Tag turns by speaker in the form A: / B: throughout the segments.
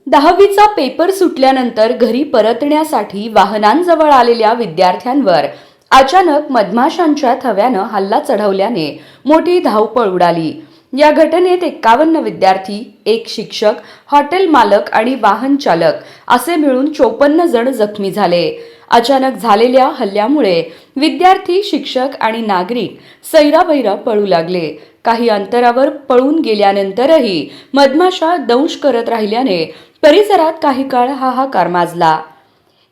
A: 10वीचा paper सुटल्यानंतर घरी परतण्यासाठी वाहनांजवळ आलेल्या विद्यार्थ्यांवर अचानक मधमाशांच्या थव्यानं हल्ला चढवल्याने मोठी धावपळ उडाली। या घटनेत 51 विद्यार्थी, एक शिक्षक, हॉटेल मालक आणि वाहन चालक असे मिळून 54 जण जखमी झाले। अचानक झालेल्या हल्ल्यामुळे विद्यार्थी, शिक्षक आणि नागरिक सैराभैरा पळू लागले। काही अंतरावर पळून गेल्यानंतरही मधमाशा दंश करत राहिल्याने परिसरात काही काळ हाहाकार माजला।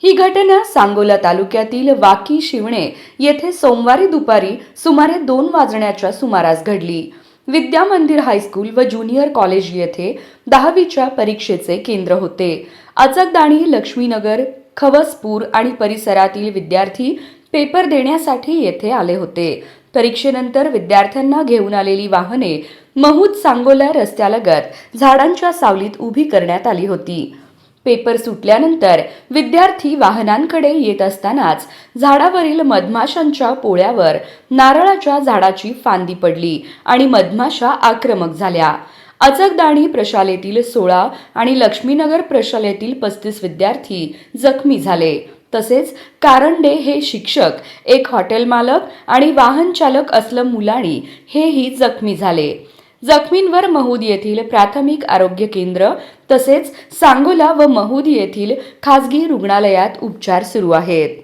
A: ही घटना सांगोला तालुक्यातील वाकी शिवणे येथे सोमवारी दुपारी सुमारे 2 वाजण्याच्या सुमारास घडली। विद्या मंदिर हायस्कूल व ज्युनियर कॉलेज येथे 10वीच्या परीक्षेचे केंद्र होते। अचकदाणी, लक्ष्मीनगर, खवसपूर आणि परिसरातील विद्यार्थी पेपर देण्यासाठी येथे आले होते। परीक्षेनंतर विद्यार्थ्यांना घेऊन आलेली वाहने महूद सांगोला रस्त्यालगत झाडांच्या सावलीत उभी करण्यात आली होती। पेपर सुटल्यानंतर विद्यार्थी वाहनांकडे येत असतानाच झाडावरील मधमाशांच्या पोळ्यावर नारळाच्या झाडाची फांदी पडली आणि मधमाशा आक्रमक झाल्या। अचकदाणी प्रशालेतील 16 आणि लक्ष्मीनगर प्रशालेतील 35 विद्यार्थी जखमी झाले। तसेच कारंडे हे शिक्षक, एक हॉटेल मालक आणि वाहन चालक असलम मुलाणी हेही जखमी झाले। जखमींवर महूद येथील प्राथमिक आरोग्य केंद्र तसेच सांगोला व महूद येथील खासगी रुग्णालयात उपचार सुरू आहेत।